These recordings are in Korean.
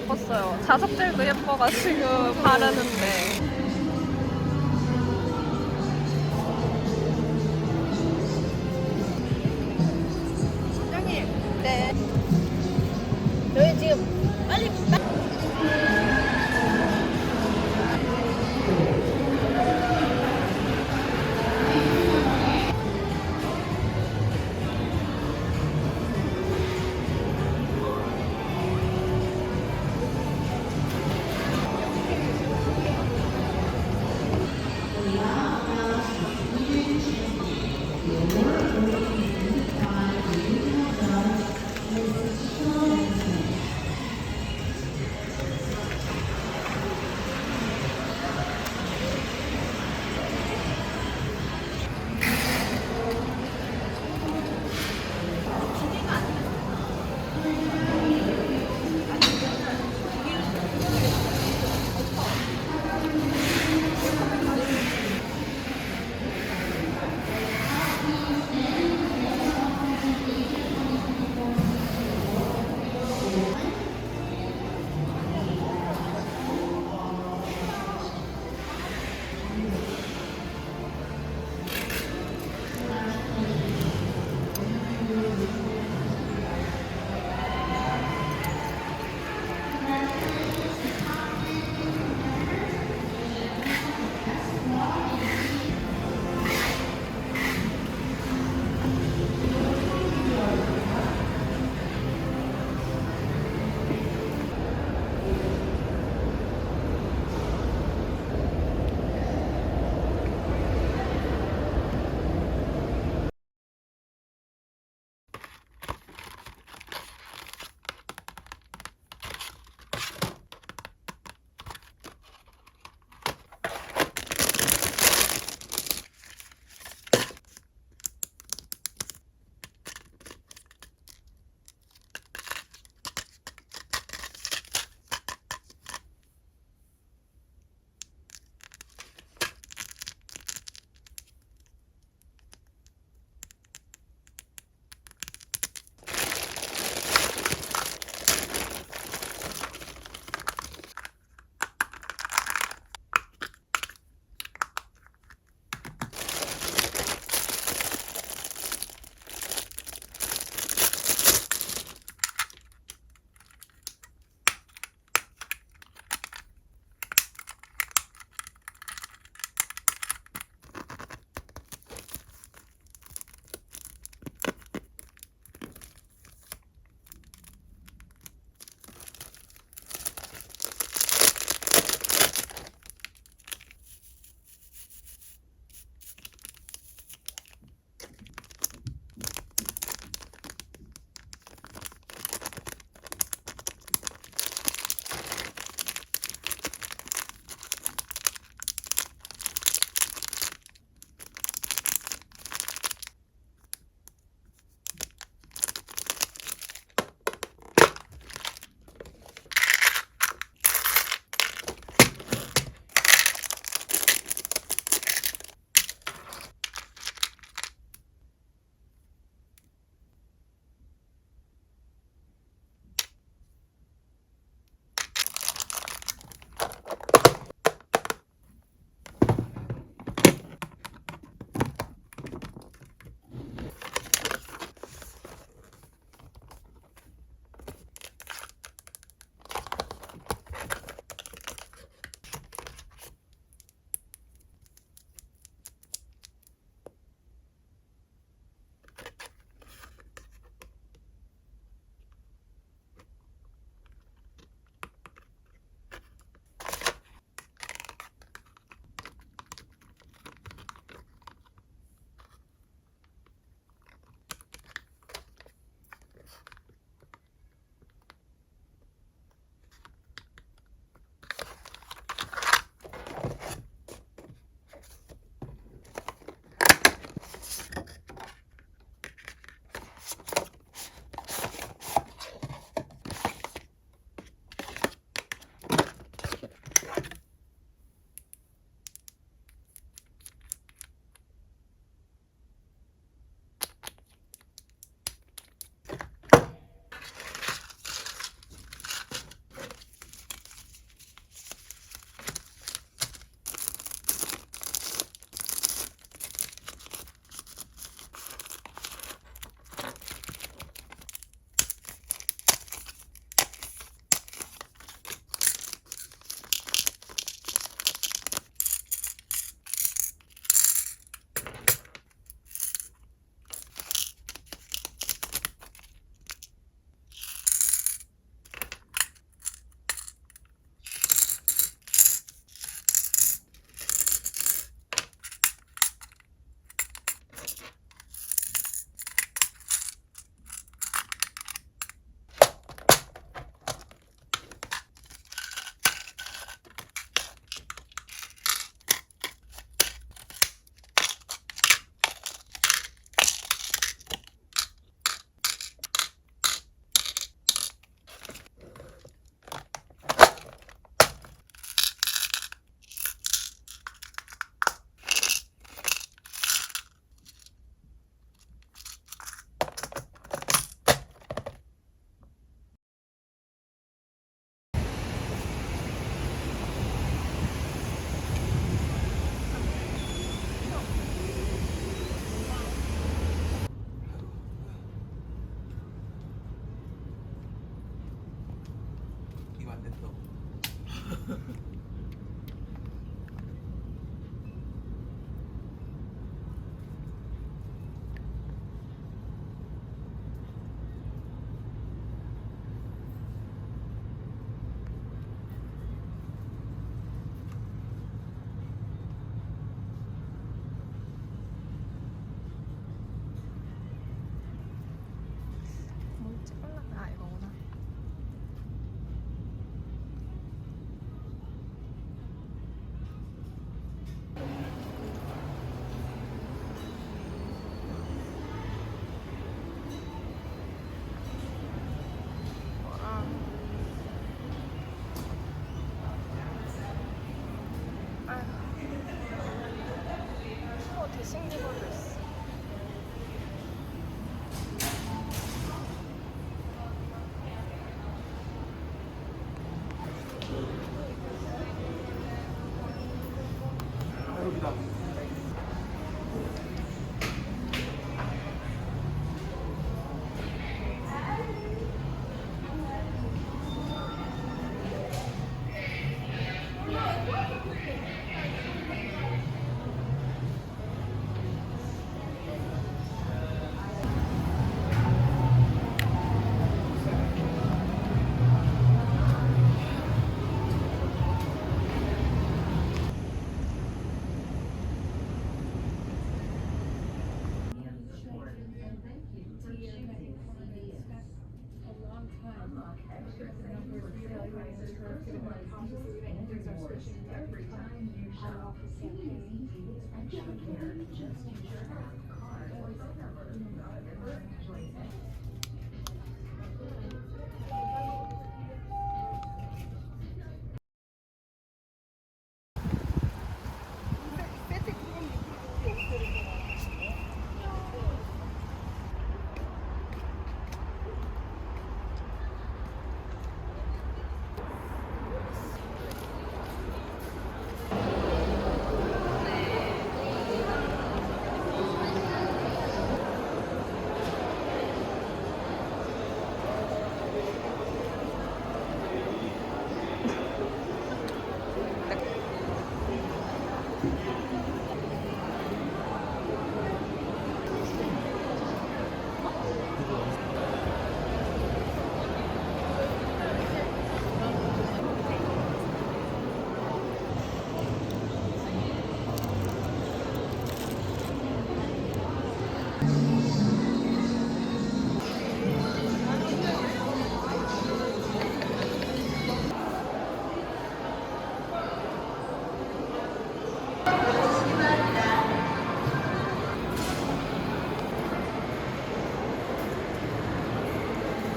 예뻤어요. 자석들도 예뻐가지고 바르는데. 네. 저희 지금 빨리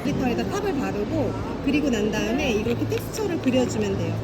깃털에다 탑을 바르고 그리고 난 다음에 이렇게 텍스처를 그려주면 돼요.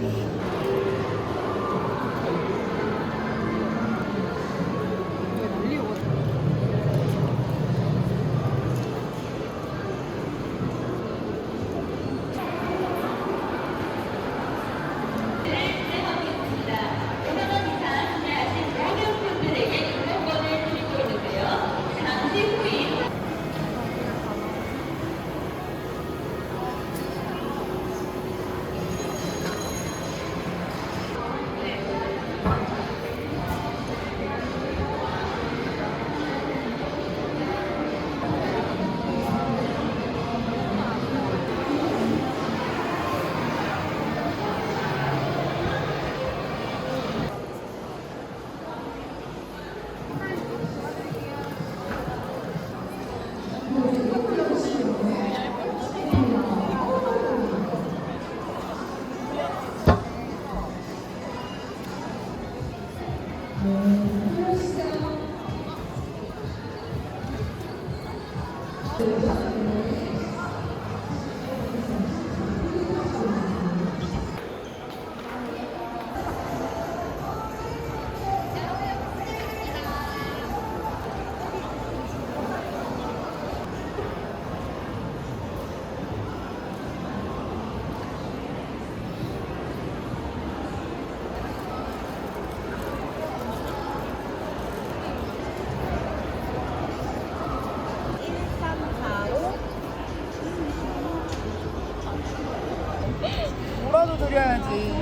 뭐라도 드려야지.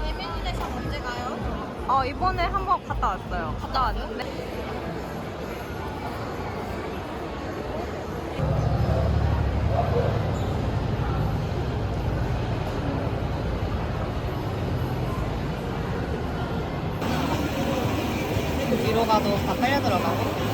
예민이네션 언제 가요? 이번에 한번 갔다 왔어요. 갔다 왔는데. 뒤로 가도 다 빨려 들어가고.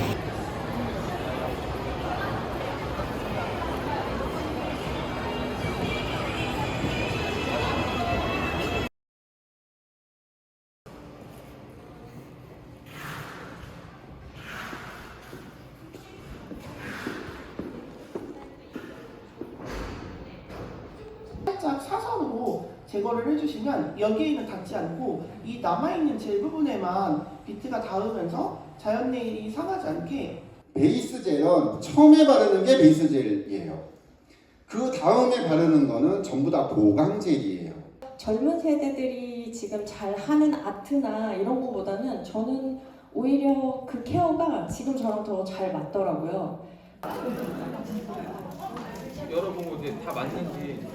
살짝 사선으로 제거를 해주시면 여기에는 닿지 않고 이 남아있는 젤 부분에만 비트가 닿으면서 자연 네일이 상하지 않게. 베이스 젤은 처음에 바르는 게 베이스 젤이에요. 그 다음에 바르는 거는 전부 다 보강 젤이에요. 젊은 세대들이 지금 잘 하는 아트나 이런 거보다는 저는 오히려 그 케어가 지금 저랑 더 잘 맞더라고요. 열어보고 이제 다 맞는지.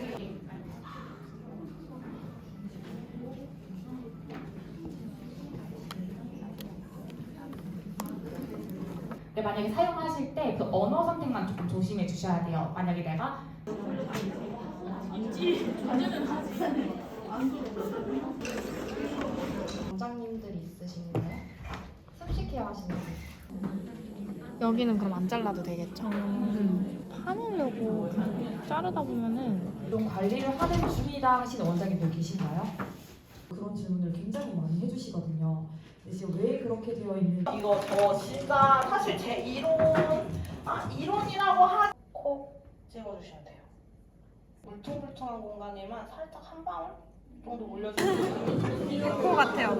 근데 만약에 사용하실 때 그 언어 선택만 조금 조심해 주셔야 돼요. 만약에 내가 원장님들이 있으신가요? 습식 케어 하시는 분? 여기는 그럼 안 잘라도 되겠죠? 파내려고 자르다 보면은 이런 관리를 하는 중이다 하시는 원장님들 계신가요? 그런 질문을 굉장히 많이 해주시거든요. 근데 지금 왜 그렇게 되어 있는지 이거 저 진짜 사실 제 이론이라고 콕 찍어주시면 돼요. 울퉁불퉁한 공간에만 살짝 한 방울 정도 올려주시면 돼요. 코 같아요.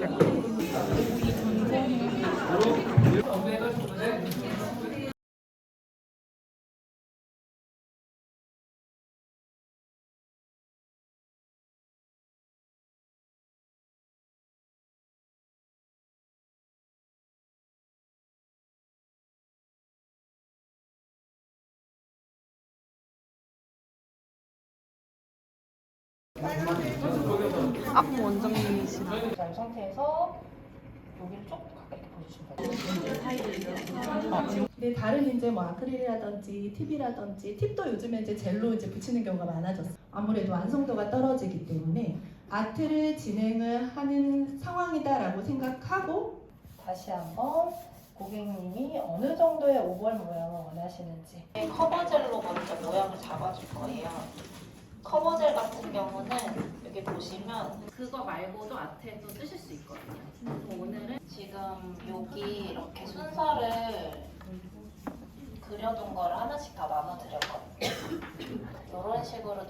앞 원장님이시라. 자, 이 상태에서 여기를 쭉 가깝게 보여주시면 돼요. 네, 다른 이제 뭐 아크릴이라든지 팁이라든지 팁도 요즘에 이제 젤로 이제 붙이는 경우가 많아졌어요. 아무래도 완성도가 떨어지기 때문에 아트를 진행을 하는 상황이다라고 생각하고 다시 한번 고객님이 어느 정도의 오벌 모양을 원하시는지. 커버젤로 먼저 모양을 잡아줄 거예요. 커버젤 같은 경우는 여기 보시면 그거 말고도 아트에도 쓰실 수 있거든요. 오늘은 지금 여기 이렇게 순서를 그려둔 거를 하나씩 다 나눠드렸거든요. 이런 식으로